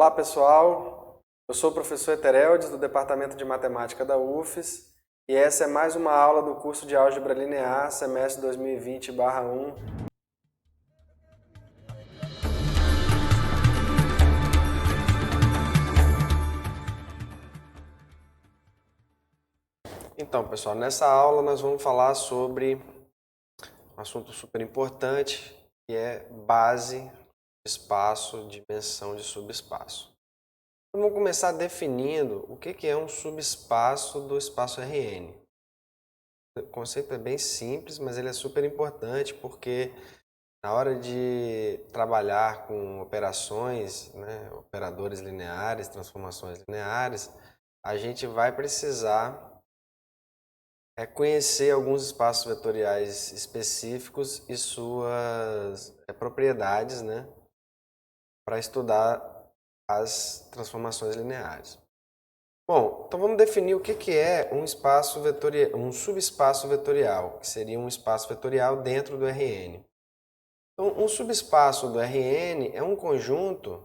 Olá pessoal, eu sou o professor Etereldes do Departamento de Matemática da UFES e essa é mais uma aula do curso de Álgebra Linear, semestre 2020/1. Então pessoal, nessa aula nós vamos falar sobre um assunto super importante que é base, espaço, dimensão de subespaço. Vamos começar definindo o que é um subespaço do espaço Rn. O conceito é bem simples, mas ele é super importante porque na hora de trabalhar com operações, operadores lineares, transformações lineares, a gente vai precisar conhecer alguns espaços vetoriais específicos e suas propriedades, para estudar as transformações lineares. Bom, então vamos definir o que é um espaço vetorial, um subespaço vetorial, que seria um espaço vetorial dentro do Rn. Então, um subespaço do Rn é um conjunto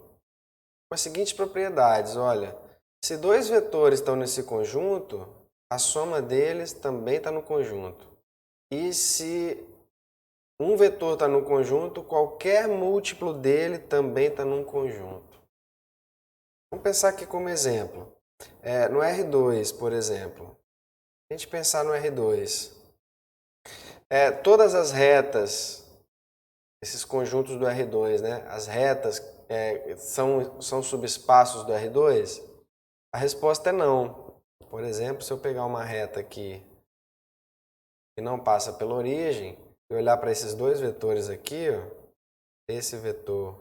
com as seguintes propriedades. Olha, se dois vetores estão nesse conjunto, a soma deles também está no conjunto. E se um vetor está no conjunto, qualquer múltiplo dele também está num conjunto. Vamos pensar aqui como exemplo. No R2, por exemplo, a gente pensar no R2, todas as retas, esses conjuntos do R2, as retas são subespaços do R2? A resposta é não. Por exemplo, se eu pegar uma reta aqui que não passa pela origem e olhar para esses dois vetores aqui, ó, esse vetor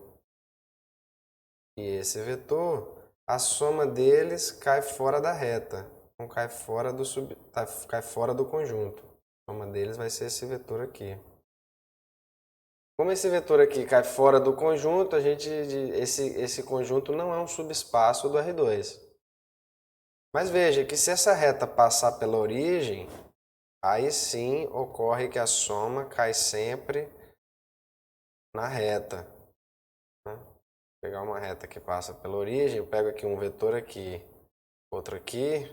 e esse vetor, a soma deles cai fora da reta, não cai fora cai fora do conjunto. A soma deles vai ser esse vetor aqui. Como esse vetor aqui cai fora do conjunto, esse conjunto não é um subespaço do R2. Mas veja que se essa reta passar pela origem, aí sim ocorre que a soma cai sempre na reta. Vou pegar uma reta que passa pela origem, eu pego aqui um vetor aqui, outro aqui,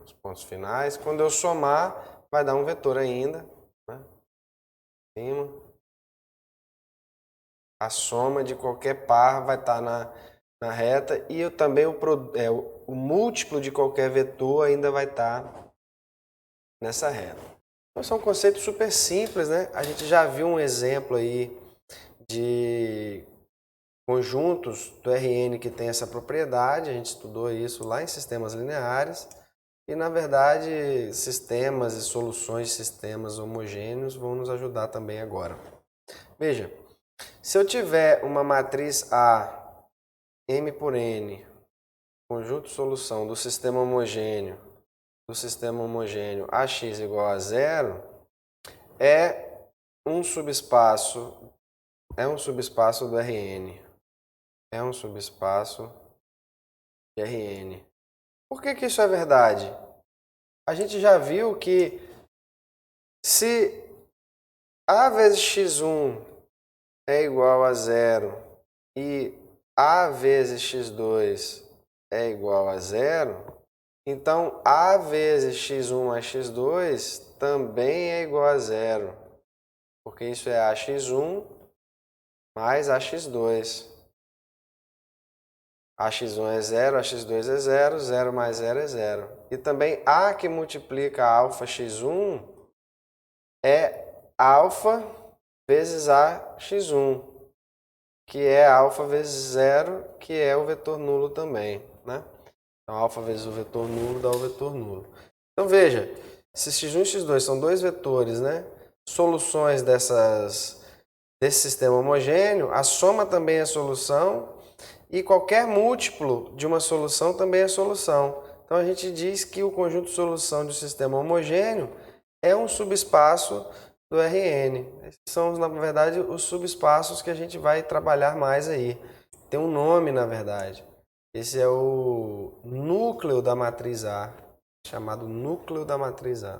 os pontos finais. Quando eu somar, vai dar um vetor ainda, cima. A soma de qualquer par vai estar na reta e também o múltiplo de qualquer vetor ainda vai estar nessa reta. Então, são conceitos super simples, A gente já viu um exemplo aí de conjuntos do Rn que tem essa propriedade, a gente estudou isso lá em sistemas lineares e, na verdade, sistemas e soluções de sistemas homogêneos vão nos ajudar também agora. Veja, se eu tiver uma matriz A, M por N, conjunto solução do sistema homogêneo AX igual a zero, é um subespaço do Rn. É um subespaço de Rn. Por que isso é verdade? A gente já viu que se A vezes x1 é igual a zero e A vezes x2 é igual a zero, então A vezes x1 mais x2 também é igual a zero, porque isso é AX1 mais AX2. AX1 é zero, AX2 é zero, zero mais zero é zero. E também A que multiplica alfa x1 é alfa vezes AX1, que é alfa vezes zero, que é o vetor nulo também, Então, alfa vezes o vetor nulo dá o vetor nulo. Então, veja, se x1 e x2 são dois vetores, Soluções desse sistema homogêneo, a soma também é solução e qualquer múltiplo de uma solução também é solução. Então, a gente diz que o conjunto de solução de um sistema homogêneo é um subespaço do Rn. Esses são, na verdade, os subespaços que a gente vai trabalhar mais aí. Tem um nome, na verdade. Esse é o núcleo da matriz A, chamado núcleo da matriz A.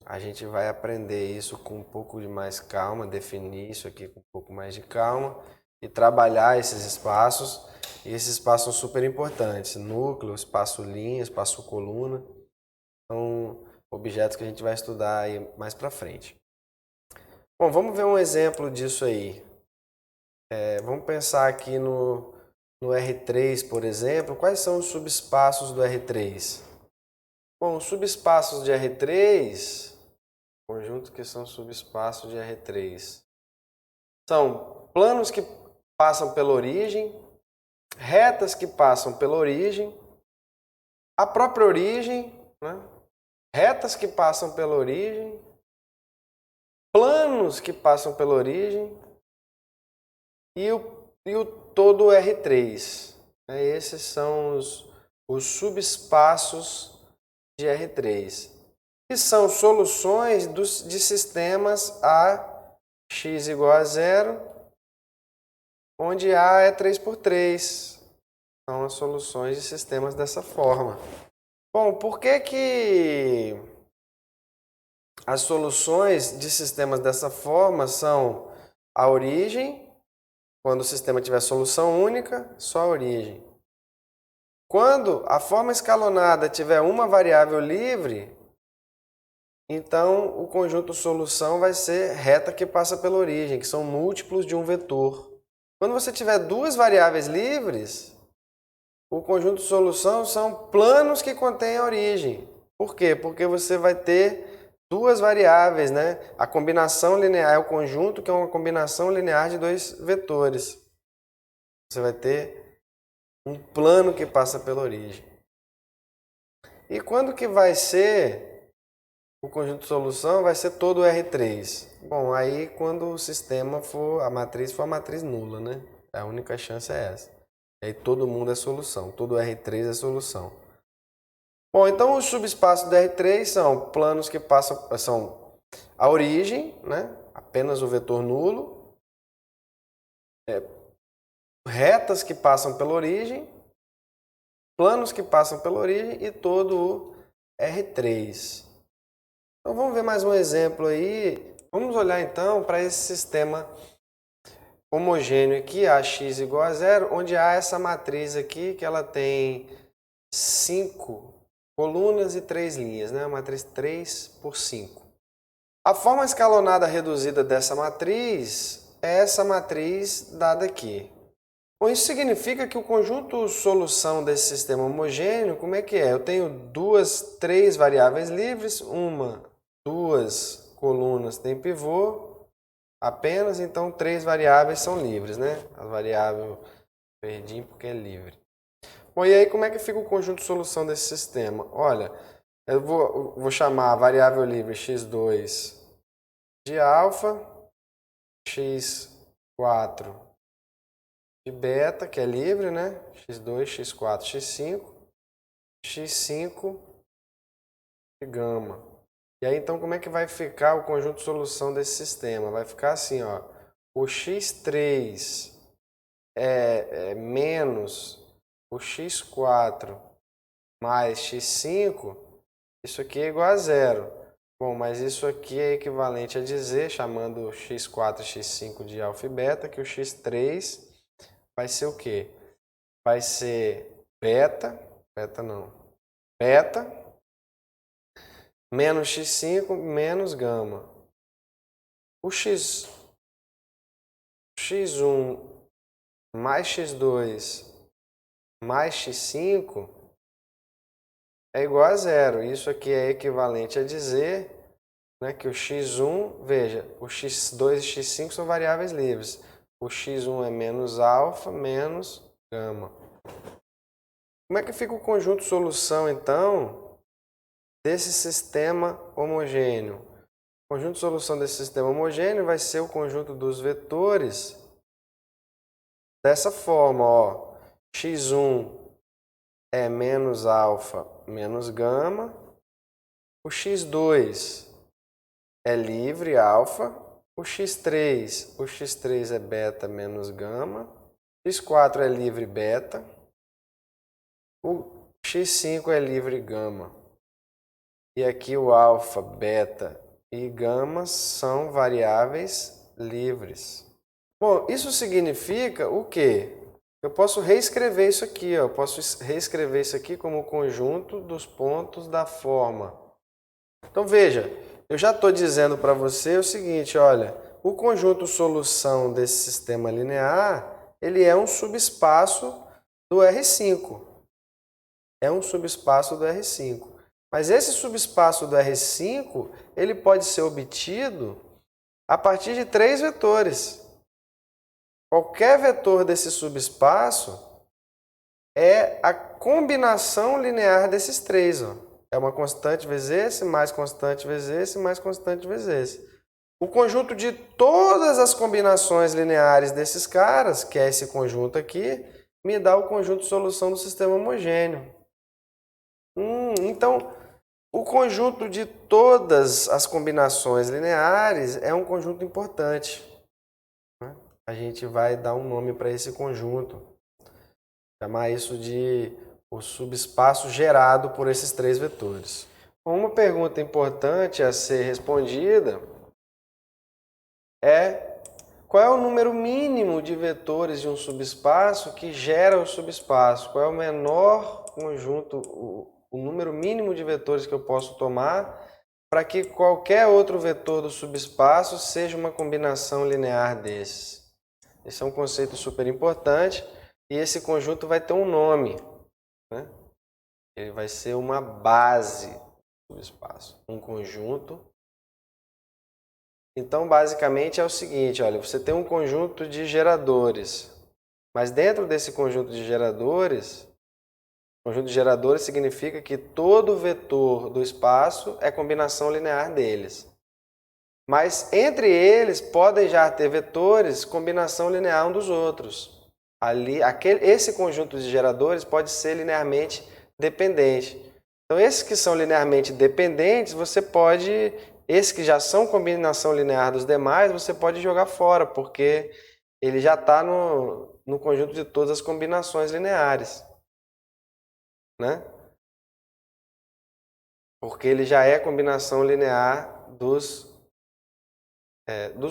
A gente vai aprender isso com um pouco de mais calma, definir isso aqui com um pouco mais de calma. e trabalhar esses espaços. E esses espaços são super importantes. Núcleo, espaço linha, espaço coluna. São objetos que a gente vai estudar aí mais para frente. Bom, vamos ver um exemplo disso aí. Vamos pensar aqui no R3, por exemplo. Quais são os subespaços do R3? Bom, os subespaços de R3, conjunto que são subespaços de R3, são planos que passam pela origem, retas que passam pela origem, a própria origem, né? Retas que passam pela origem, planos que passam pela origem e o todo R3. Esses são os subespaços de R3, que são soluções de sistemas a x igual a zero, onde A é 3×3. São as soluções de sistemas dessa forma. Bom, por que as soluções de sistemas dessa forma são a origem, quando o sistema tiver solução única, só a origem. Quando a forma escalonada tiver uma variável livre, então o conjunto solução vai ser reta que passa pela origem, que são múltiplos de um vetor. Quando você tiver duas variáveis livres, o conjunto solução são planos que contêm a origem. Por quê? Porque você vai ter duas variáveis, né? A combinação linear é o conjunto, que é uma combinação linear de dois vetores. Você vai ter um plano que passa pela origem. E quando que vai ser o conjunto de solução? Vai ser todo o R3. Bom, aí quando o sistema for, a matriz for a matriz nula, né? A única chance é essa. E aí todo mundo é solução, todo R3 é solução. Bom, então os subespaços do R3 são planos que passam, são a origem, né? Apenas o vetor nulo, retas que passam pela origem, planos que passam pela origem e todo o R3. Então vamos ver mais um exemplo aí. Vamos olhar então para esse sistema homogêneo aqui, AX igual a zero, onde há essa matriz aqui que ela tem 5 colunas e 3 linhas, né? A matriz 3×5. A forma escalonada reduzida dessa matriz é essa matriz dada aqui. Bom, isso significa que o conjunto solução desse sistema homogêneo, como é que é? Eu tenho três variáveis livres, duas colunas tem pivô, apenas, então 3 variáveis são livres, né? A variável perdi porque é livre. Bom, e aí como é que fica o conjunto de solução desse sistema? Olha, eu vou chamar a variável livre x2 de alfa, x4 de beta, que é livre, né? x2, x4, x5, x5 de gama. E aí, então, como é que vai ficar o conjunto de solução desse sistema? Vai ficar assim, ó. O x3 é menos o x4 mais x5, isso aqui é igual a zero. Bom, mas isso aqui é equivalente a dizer, chamando x4 e x5 de alfa e beta, que o x3 vai ser o quê? Vai ser beta menos x5 menos gama. O x1 mais x2 mais x5 é igual a zero. Isso aqui é equivalente a dizer, né, que o x1, veja, o x2 e x5 são variáveis livres. O x1 é menos alfa menos gama. Como é que fica o conjunto solução, então, desse sistema homogêneo? O conjunto de solução desse sistema homogêneo vai ser o conjunto dos vetores dessa forma, ó. x1 é menos alfa menos gama. O x2 é livre, alfa. O x3 é beta menos gama. x4 é livre, beta. O x5 é livre, gama. E aqui o alfa, beta e gama são variáveis livres. Bom, isso significa o quê? Eu posso reescrever isso aqui, ó. Eu posso reescrever isso aqui como o conjunto dos pontos da forma. Então veja, eu já estou dizendo para você o seguinte, olha, o conjunto solução desse sistema linear, ele é um subespaço do R5. É um subespaço do R5. Mas esse subespaço do R5, ele pode ser obtido a partir de 3 vetores. Qualquer vetor desse subespaço é a combinação linear desses três. Ó. É uma constante vezes esse, mais constante vezes esse, mais constante vezes esse. O conjunto de todas as combinações lineares desses caras, que é esse conjunto aqui, me dá o conjunto de solução do sistema homogêneo. Então, o conjunto de todas as combinações lineares é um conjunto importante. A gente vai dar um nome para esse conjunto. Chamar isso de o subespaço gerado por esses 3 vetores. Uma pergunta importante a ser respondida é qual é o número mínimo de vetores de um subespaço que gera o subespaço? Qual é o menor conjunto, o número mínimo de vetores que eu posso tomar para que qualquer outro vetor do subespaço seja uma combinação linear desses? Esse é um conceito super importante e esse conjunto vai ter um nome, né? Ele vai ser uma base do subespaço, um conjunto. Então, basicamente é o seguinte, olha, você tem um conjunto de geradores, mas dentro desse conjunto de geradores significa que todo vetor do espaço é combinação linear deles. Mas entre eles podem já ter vetores combinação linear um dos outros. Esse conjunto de geradores pode ser linearmente dependente. Então, esses que são linearmente dependentes, esses que já são combinação linear dos demais, você pode jogar fora, porque ele já está no conjunto de todas as combinações lineares. Né? Porque ele já é combinação linear dos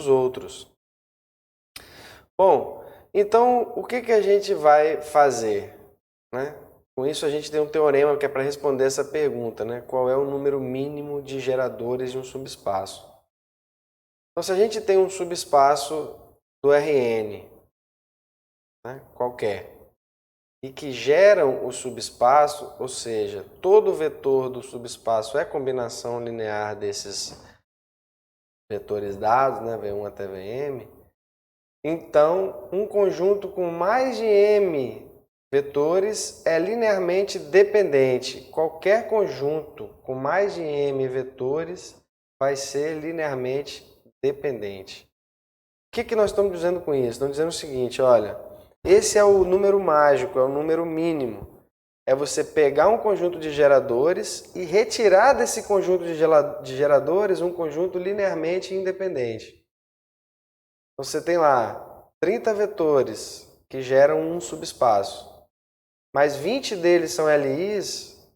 outros. Bom, então o que a gente vai fazer? Né? Com isso a gente tem um teorema que é para responder essa pergunta, né? Qual é o número mínimo de geradores de um subespaço? Então se a gente tem um subespaço do Rn, né? Qualquer, e que geram o subespaço, ou seja, todo vetor do subespaço é combinação linear desses vetores dados, né, V1 até Vm, então um conjunto com mais de m vetores é linearmente dependente. Qualquer conjunto com mais de m vetores vai ser linearmente dependente. O que nós estamos dizendo com isso? Estamos dizendo o seguinte, olha, esse é o número mágico, é o número mínimo. É você pegar um conjunto de geradores e retirar desse conjunto de geradores um conjunto linearmente independente. Então, você tem lá 30 vetores que geram um subespaço, mas 20 deles são LIs,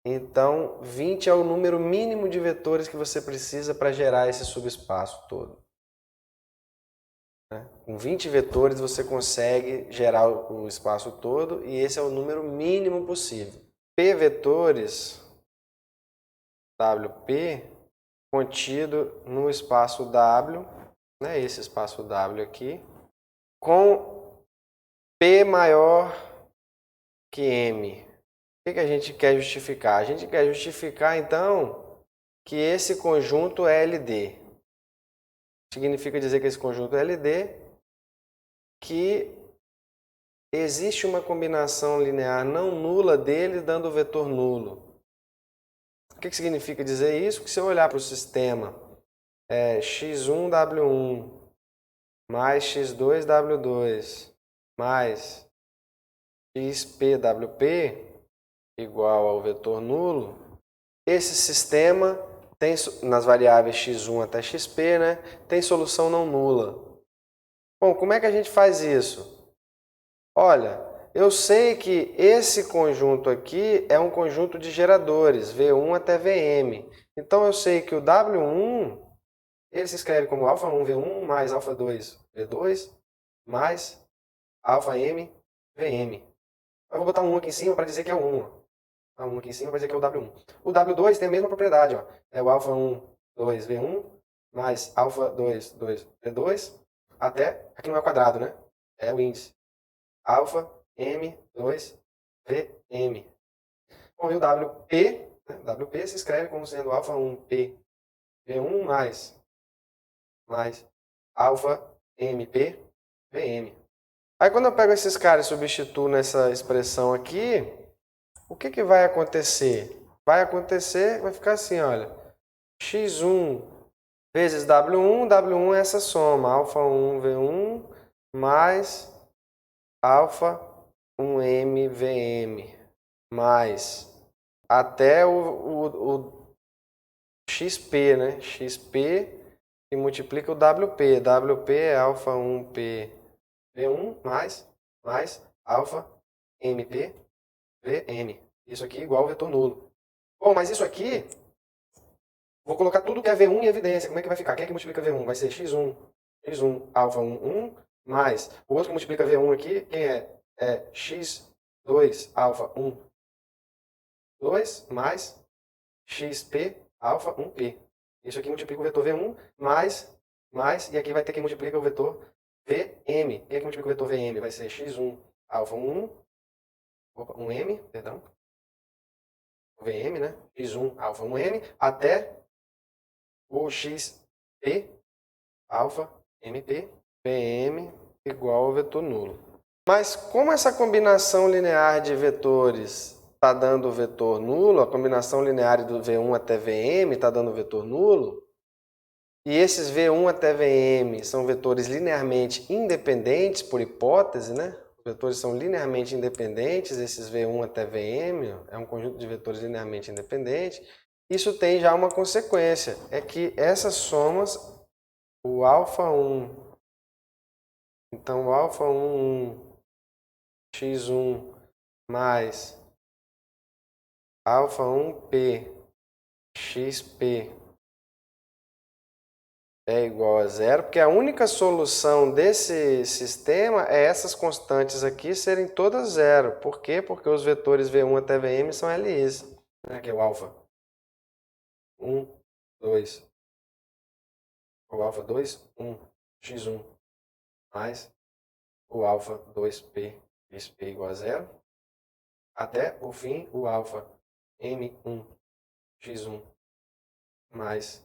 então 20 é o número mínimo de vetores que você precisa para gerar esse subespaço todo. Com 20 vetores você consegue gerar o espaço todo e esse é o número mínimo possível. P vetores, WP, contido no espaço W, né, esse espaço W aqui, com P maior que M. O que a gente quer justificar? A gente quer justificar, então, que esse conjunto é LD. Significa dizer que esse conjunto é LD, que existe uma combinação linear não nula dele dando o vetor nulo. O que significa dizer isso? Que se eu olhar para o sistema x1w1 mais x2w2 mais xpwp igual ao vetor nulo, esse sistema tem, nas variáveis x1 até xp, né, tem solução não nula. Bom, como é que a gente faz isso? Olha, eu sei que esse conjunto aqui é um conjunto de geradores, V1 até Vm. Então eu sei que o W1 ele se escreve como alfa1 V1 mais alfa2 V2 mais alfa M VM. Eu vou botar um 1 aqui em cima para dizer que é o 1. A 1 aqui em cima para dizer que é o W1. O W2 tem a mesma propriedade, ó. É o alfa1 2 V1 mais alfa2 2 V2 até, aqui não é o quadrado, né? É o índice. Alfa M2 VM. Bom, e o WP, né? WP se escreve como sendo alfa1 P V1 mais alfa MP VM. Aí quando eu pego esses caras e substituo nessa expressão aqui, o que vai acontecer? Vai ficar assim, olha, x1 vezes W1, W1 é essa soma, alfa1 V1 mais alfa 1M VM, mais até o XP, né? XP que multiplica o WP. WP é alfa 1P V1 mais alfa MP VM. Isso aqui é igual ao vetor nulo. Bom, mas isso aqui, vou colocar tudo que é V1 em evidência. Como é que vai ficar? Quem é que multiplica V1? Vai ser x1 alfa 1, 1, mais o outro que multiplica V1 aqui, quem é? É x2 alfa 1, 2, mais xp alfa 1p. Isso aqui multiplica o vetor V1 mais, e aqui vai ter que multiplicar o vetor VM. Quem é que multiplica o vetor VM? Vai ser x1 alfa 1, 1m, perdão. VM, né? x1 alfa 1m até o xp alfa mp VM igual ao vetor nulo. Mas como essa combinação linear de vetores está dando vetor nulo, a combinação linear do V1 até VM está dando vetor nulo, e esses V1 até VM são vetores linearmente independentes por hipótese, né? Os vetores são linearmente independentes, esses V1 até VM é um conjunto de vetores linearmente independentes. Isso tem já uma consequência, é que essas somas, o alfa 1, então o alfa 1, x1 mais alfa 1p xp é igual a zero, porque a única solução desse sistema é essas constantes aqui serem todas zero. Por quê? Porque os vetores V1 até VM são LIs, né? Que é o alfa 1, 2, o alfa 2, 1, x1, mais o alfa 2p, xp igual a zero, até o fim o alfa M1, x1, mais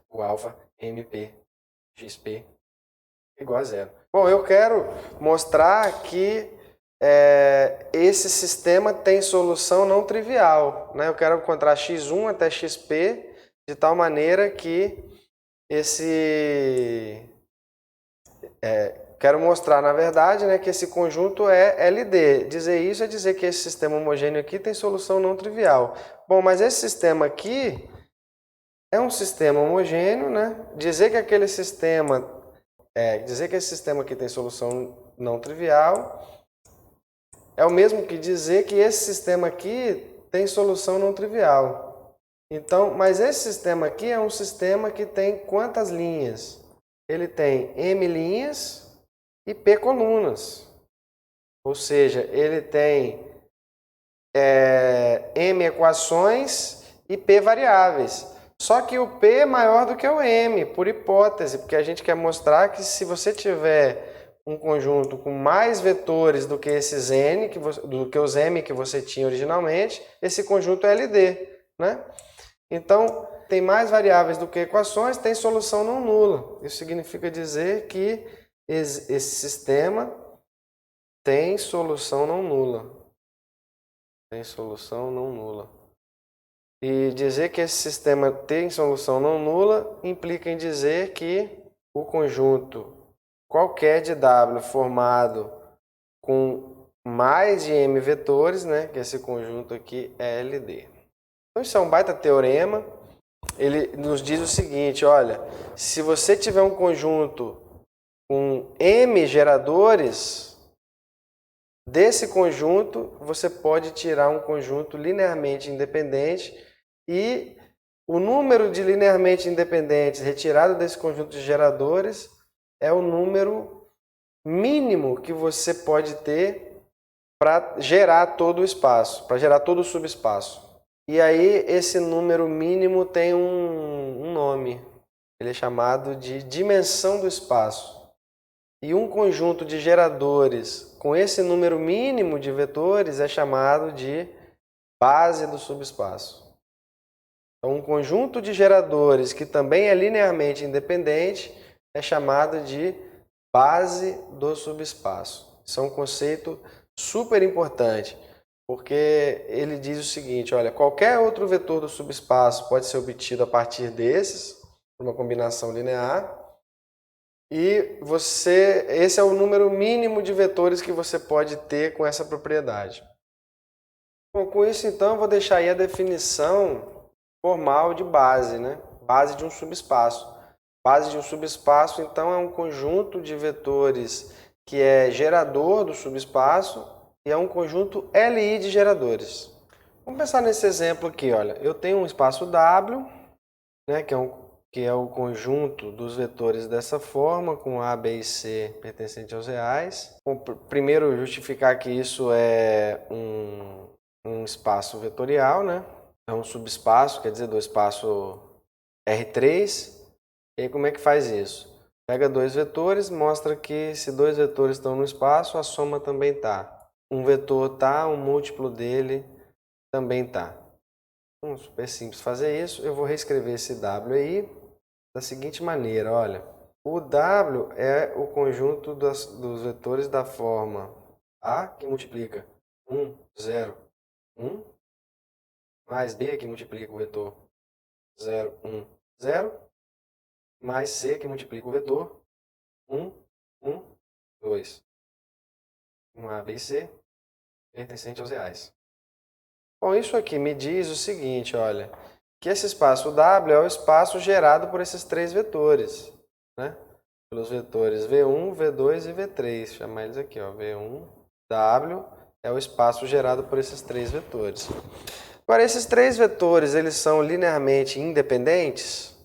o alfa MP XP igual a zero. Bom, eu quero mostrar que esse sistema tem solução não trivial, né? Eu quero encontrar x1 até xp de tal maneira que quero mostrar, na verdade, né, que esse conjunto é LD. Dizer isso é dizer que esse sistema homogêneo aqui tem solução não trivial. Bom, mas esse sistema aqui é um sistema homogêneo, né? Dizer que esse sistema aqui tem solução não trivial é o mesmo que dizer que esse sistema aqui tem solução não trivial. Então, mas esse sistema aqui é um sistema que tem quantas linhas? Ele tem M linhas e P colunas. Ou seja, ele tem M equações e P variáveis. Só que o P é maior do que o M, por hipótese, porque a gente quer mostrar que se você tiver um conjunto com mais vetores do que esses N, do que os M que você tinha originalmente, esse conjunto é LD, né? Então, tem mais variáveis do que equações, tem solução não nula. Isso significa dizer que esse sistema tem solução não nula. Tem solução não nula. E dizer que esse sistema tem solução não nula implica em dizer que o conjunto qualquer de W formado com mais de M vetores, né, que esse conjunto aqui é LD. Então isso é um baita teorema. Ele nos diz o seguinte, olha, se você tiver um conjunto com M geradores, desse conjunto você pode tirar um conjunto linearmente independente e O número de linearmente independentes retirado desse conjunto de geradores é o número mínimo que você pode ter para gerar todo o espaço, para gerar todo o subespaço. E aí esse número mínimo tem um nome. Ele é chamado de dimensão do espaço. E um conjunto de geradores com esse número mínimo de vetores é chamado de base do subespaço. Então, um conjunto de geradores que também é linearmente independente é chamado de base do subespaço. Isso é um conceito super importante, porque ele diz o seguinte, olha, qualquer outro vetor do subespaço pode ser obtido a partir desses, por uma combinação linear, e esse é o número mínimo de vetores que você pode ter com essa propriedade. Bom, com isso então eu vou deixar aí a definição formal de base, né? Base de um subespaço. Base de um subespaço então é um conjunto de vetores que é gerador do subespaço e é um conjunto Li de geradores. Vamos pensar nesse exemplo aqui, olha, eu tenho um espaço W, né, que é o conjunto dos vetores dessa forma, com A, B e C pertencente aos reais. Bom, primeiro, justificar que isso é um espaço vetorial, né? É um subespaço, quer dizer, do espaço R3. E aí, como é que faz isso? Pega dois vetores, mostra que se dois vetores estão no espaço, a soma também está. Um vetor está, um múltiplo dele também está. Super simples fazer isso. Eu vou reescrever esse W aí da seguinte maneira, olha. O W é o conjunto dos vetores da forma A, que multiplica 1, 0, 1, mais B, que multiplica o vetor 0, 1, 0, mais C, que multiplica o vetor 1, 1, 2. A, B e C, pertencente aos reais. Bom, isso aqui me diz o seguinte, olha, que esse espaço W é o espaço gerado por esses três vetores, né? Pelos vetores V1, V2 e V3. Chamar eles aqui, ó, V1, W é o espaço gerado por esses três vetores. Agora, esses três vetores, eles são linearmente independentes?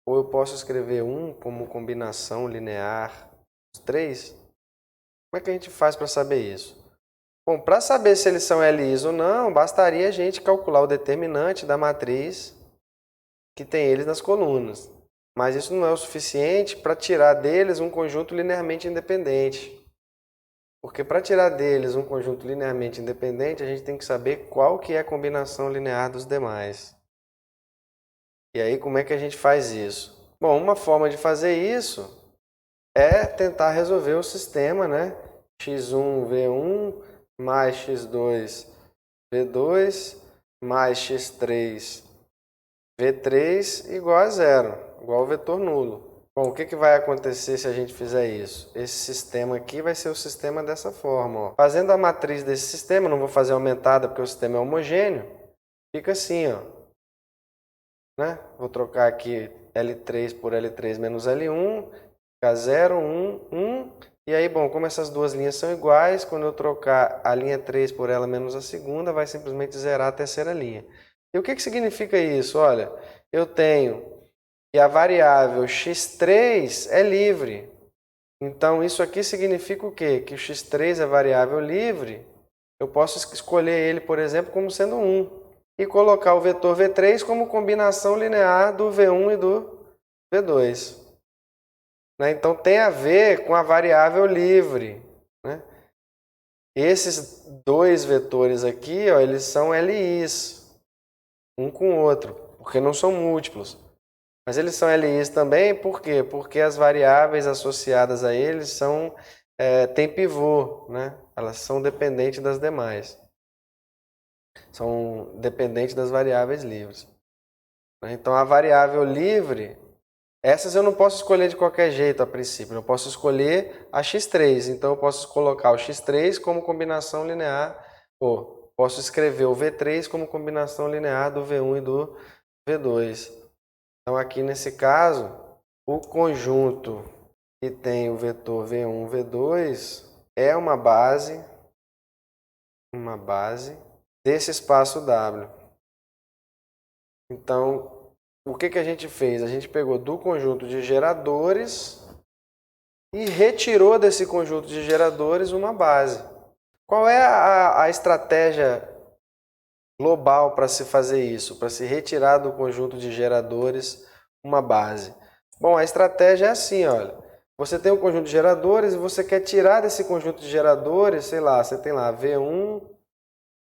Ou eu posso escrever um como combinação linear dos três? Como é que a gente faz para saber isso? Bom, para saber se eles são LIs ou não, bastaria a gente calcular o determinante da matriz que tem eles nas colunas. Mas isso não é o suficiente para tirar deles um conjunto linearmente independente. Porque para tirar deles um conjunto linearmente independente, a gente tem que saber qual que é a combinação linear dos demais. E aí, como é que a gente faz isso? Bom, uma forma de fazer isso é tentar resolver o sistema, né? x1, v1, mais x2, v2, mais x3, v3 igual a zero, igual ao vetor nulo. Bom, o que vai acontecer se a gente fizer isso? Esse sistema aqui vai ser o sistema dessa forma. Ó. Fazendo a matriz desse sistema, não vou fazer aumentada porque o sistema é homogêneo, fica assim, ó. Né? Vou trocar aqui L3 por L3 menos L1, fica 0, 1, 1. E aí, bom, como essas duas linhas são iguais, quando eu trocar a linha 3 por ela menos a segunda, vai simplesmente zerar a terceira linha. E o que significa isso? Olha, eu tenho que a variável x3 é livre. Então, isso aqui significa o quê? Que o x3 é variável livre. Eu posso escolher ele, por exemplo, como sendo 1. E colocar o vetor v3 como combinação linear do v1 e do v2. Então, tem a ver com a variável livre. Né? Esses dois vetores aqui, ó, eles são LIs, um com o outro, porque não são múltiplos. Mas eles são LIs também, por quê? Porque as variáveis associadas a eles têm pivô, né? Elas são dependentes das demais. São dependentes das variáveis livres. Então, a variável livre, essas eu não posso escolher de qualquer jeito a princípio. Eu posso escolher a x3. Então, eu posso colocar o x3 como combinação linear, ou posso escrever o v3 como combinação linear do v1 e do v2. Então, aqui nesse caso, o conjunto que tem o vetor v1, v2 é uma base desse espaço W. Então, o que a gente fez? A gente pegou do conjunto de geradores e retirou desse conjunto de geradores uma base. Qual é a estratégia global para se fazer isso, para se retirar do conjunto de geradores uma base? Bom, a estratégia é assim, olha. Você tem um conjunto de geradores e você quer tirar desse conjunto de geradores, sei lá, você tem lá V1,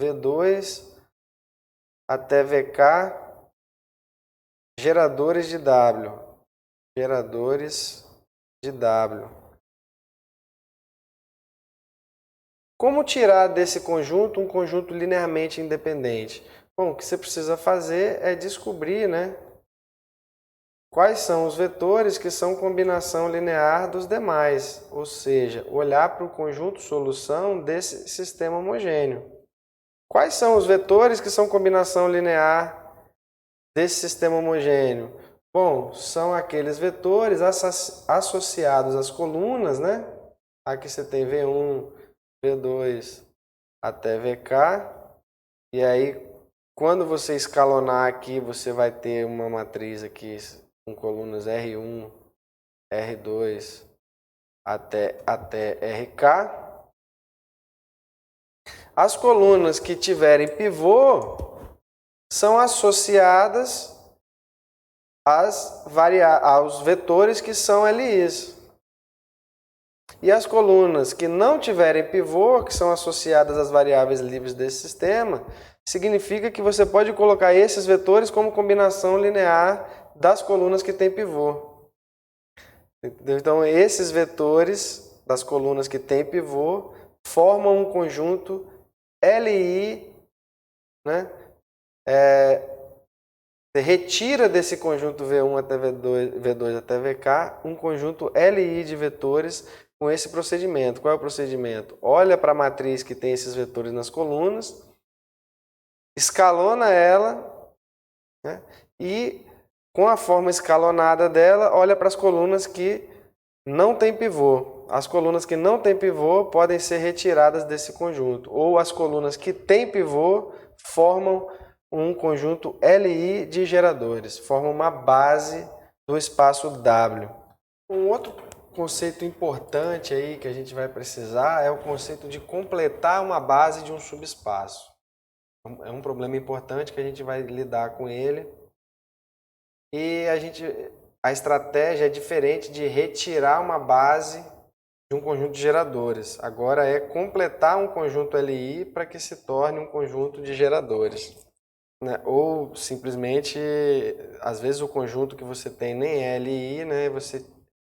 V2 até VK, geradores de W. Geradores de W. Como tirar desse conjunto um conjunto linearmente independente? Bom, o que você precisa fazer é descobrir, né, quais são os vetores que são combinação linear dos demais, ou seja, olhar para o conjunto solução desse sistema homogêneo. Quais são os vetores que são combinação linear desse sistema homogêneo? Bom, são aqueles vetores associados às colunas, né? Aqui você tem V1, V2 até VK. E aí, quando você escalonar aqui, você vai ter uma matriz aqui com colunas R1, R2 até RK. As colunas que tiverem pivô são associadas aos vetores que são LIs. E as colunas que não tiverem pivô, que são associadas às variáveis livres desse sistema, significa que você pode colocar esses vetores como combinação linear das colunas que têm pivô. Então, esses vetores das colunas que têm pivô formam um conjunto LI, né? Você retira desse conjunto V1 até V2 até VK um conjunto LI de vetores com esse procedimento. Qual é o procedimento? Olha para a matriz que tem esses vetores nas colunas, escalona ela, né? E com a forma escalonada dela, olha para as colunas que não tem pivô. As colunas que não têm pivô podem ser retiradas desse conjunto. Ou as colunas que têm pivô formam um conjunto LI de geradores, formam uma base do espaço W. Um outro conceito importante aí que a gente vai precisar é o conceito de completar uma base de um subespaço. É um problema importante que a gente vai lidar com ele. E a estratégia é diferente de retirar uma base de um conjunto de geradores. Agora é completar um conjunto LI para que se torne um conjunto de geradores. Né? Ou simplesmente, às vezes o conjunto que você tem nem é LI, né? Você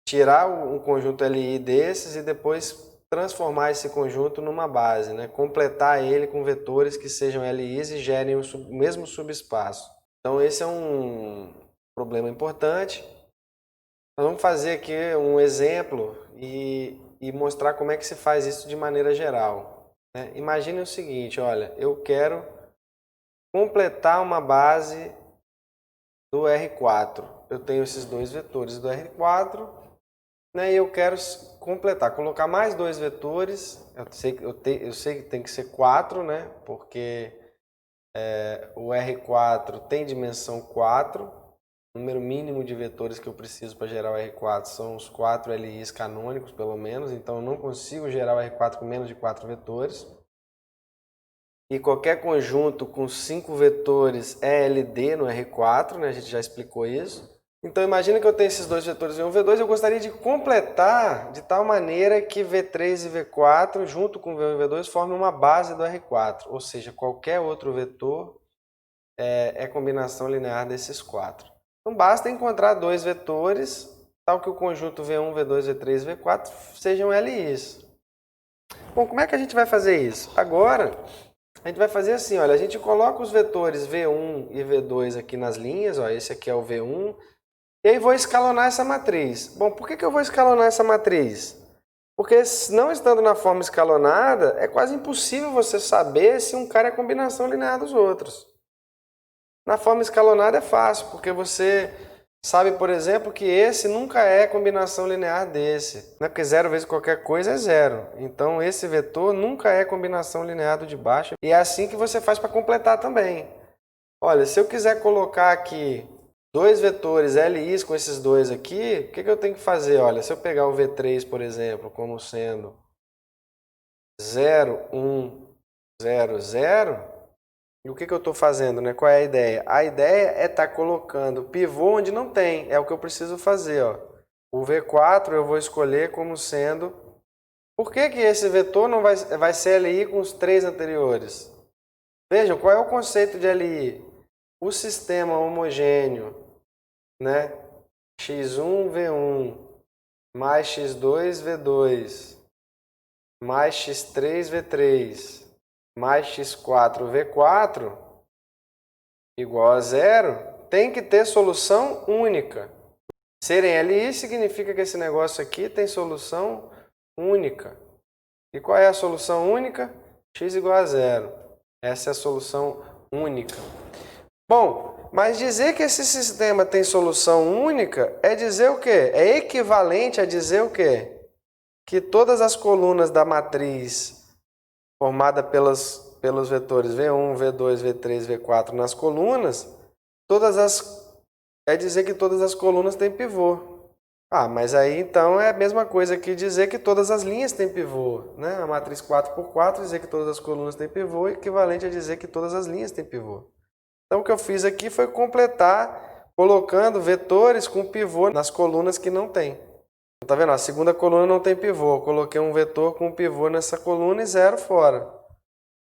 tirar um conjunto LI desses e depois transformar esse conjunto numa base, né? Completar ele com vetores que sejam LIs e gerem o mesmo subespaço. Então esse é um problema importante. Nós vamos fazer aqui um exemplo e mostrar como é que se faz isso de maneira geral. Né? Imagine o seguinte, olha, eu quero completar uma base do R4. Eu tenho esses dois vetores do R4, né, e eu quero completar, colocar mais dois vetores. Eu sei que tem que ser 4, né, porque o R4 tem dimensão 4. O número mínimo de vetores que eu preciso para gerar o R4 são os 4 LIs canônicos, pelo menos. Então, eu não consigo gerar o R4 com menos de 4 vetores. E qualquer conjunto com 5 vetores é LD no R4, né? A gente já explicou isso. Então imagina que eu tenho esses dois vetores V1 e V2, eu gostaria de completar de tal maneira que V3 e V4, junto com V1 e V2, formem uma base do R4. Ou seja, qualquer outro vetor é combinação linear desses 4. Então basta encontrar dois vetores, tal que o conjunto V1, V2, V3 e V4 sejam LIs. Bom, como é que a gente vai fazer isso? Agora, a gente vai fazer assim, olha, a gente coloca os vetores V1 e V2 aqui nas linhas, ó, esse aqui é o V1, e aí vou escalonar essa matriz. Bom, por que eu vou escalonar essa matriz? Porque não estando na forma escalonada, é quase impossível você saber se um cara é combinação linear dos outros. Na forma escalonada é fácil, porque você sabe, por exemplo, que esse nunca é combinação linear desse. Né? Porque 0 vezes qualquer coisa é 0. Então esse vetor nunca é combinação linear do de baixo. E é assim que você faz para completar também. Olha, se eu quiser colocar aqui dois vetores LIs com esses dois aqui, o que eu tenho que fazer? Olha, se eu pegar o V3, por exemplo, como sendo 0, 1, 0, 0, e o que eu estou fazendo, né? Qual é a ideia? A ideia é estar colocando pivô onde não tem, é o que eu preciso fazer, ó. O V4 eu vou escolher como sendo... Por que esse vetor não vai ser LI com os três anteriores? Vejam, qual é o conceito de LI? O sistema homogêneo, né? x1, v1, mais x2, v2, mais x3, v3, mais x4, v4, igual a zero, tem que ter solução única. Serem LI significa que esse negócio aqui tem solução única. E qual é a solução única? X igual a zero. Essa é a solução única. Bom, mas dizer que esse sistema tem solução única é dizer o quê? É equivalente a dizer o quê? Que todas as colunas da matriz formada pelos vetores V1, V2, V3, V4 nas colunas, é dizer que todas as colunas têm pivô. Ah, mas aí então é a mesma coisa que dizer que todas as linhas têm pivô, né? A matriz 4x4 dizer que todas as colunas têm pivô é equivalente a dizer que todas as linhas têm pivô. Então o que eu fiz aqui foi completar colocando vetores com pivô nas colunas que não tem. Tá vendo? A segunda coluna não tem pivô. Eu coloquei um vetor com pivô nessa coluna e 0 fora.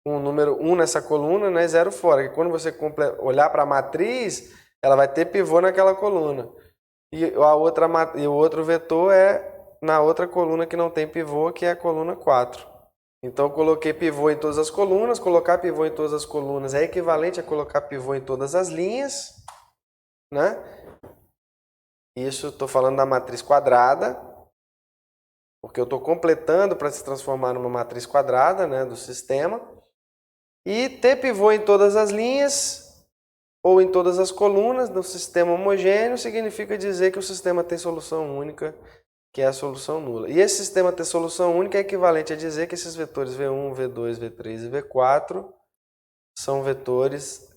Um número 1 nessa coluna, né, e 0 fora. Que quando você olhar para a matriz, ela vai ter pivô naquela coluna. E o outro vetor é na outra coluna que não tem pivô, que é a coluna 4. Então eu coloquei pivô em todas as colunas. Colocar pivô em todas as colunas é equivalente a colocar pivô em todas as linhas, né? Isso estou falando da matriz quadrada, porque eu estou completando para se transformar numa matriz quadrada, né, do sistema. E ter pivô em todas as linhas ou em todas as colunas do sistema homogêneo significa dizer que o sistema tem solução única, que é a solução nula. E esse sistema ter solução única é equivalente a dizer que esses vetores V1, V2, V3 e V4 são vetores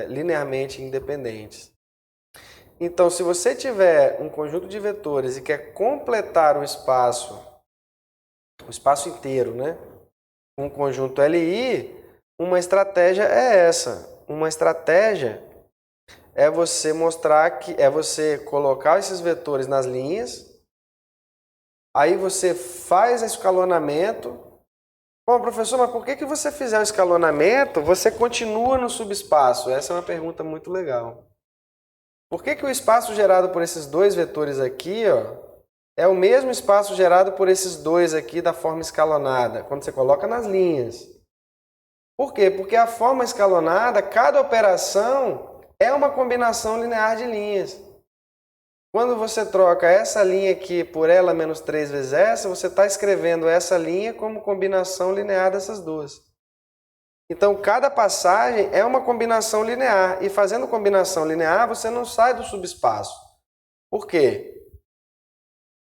linearmente independentes. Então, se você tiver um conjunto de vetores e quer completar o espaço inteiro, né, com um conjunto LI, uma estratégia é essa. Uma estratégia é você você colocar esses vetores nas linhas, aí você faz escalonamento. Bom, professor, mas por que você fizer o escalonamento, você continua no subespaço? Essa é uma pergunta muito legal. Por que o espaço gerado por esses dois vetores aqui, ó, é o mesmo espaço gerado por esses dois aqui da forma escalonada, quando você coloca nas linhas? Por quê? Porque a forma escalonada, cada operação é uma combinação linear de linhas. Quando você troca essa linha aqui por ela menos 3 vezes essa, você está escrevendo essa linha como combinação linear dessas duas. Então, cada passagem é uma combinação linear. E fazendo combinação linear, você não sai do subespaço. Por quê?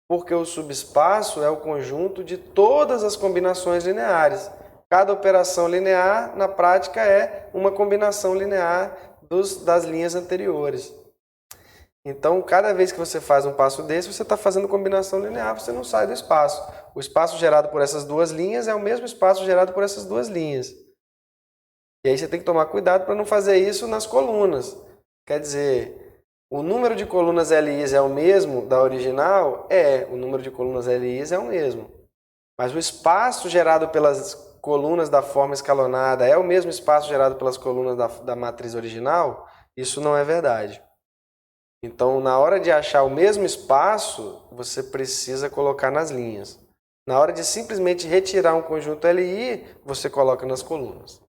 Porque o subespaço é o conjunto de todas as combinações lineares. Cada operação linear, na prática, é uma combinação linear das linhas anteriores. Então, cada vez que você faz um passo desse, você está fazendo combinação linear, você não sai do espaço. O espaço gerado por essas duas linhas é o mesmo espaço gerado por essas duas linhas. E aí você tem que tomar cuidado para não fazer isso nas colunas. Quer dizer, o número de colunas LIs é o mesmo da original? É, o número de colunas LIs é o mesmo. Mas o espaço gerado pelas colunas da forma escalonada é o mesmo espaço gerado pelas colunas da matriz original? Isso não é verdade. Então, na hora de achar o mesmo espaço, você precisa colocar nas linhas. Na hora de simplesmente retirar um conjunto LI, você coloca nas colunas.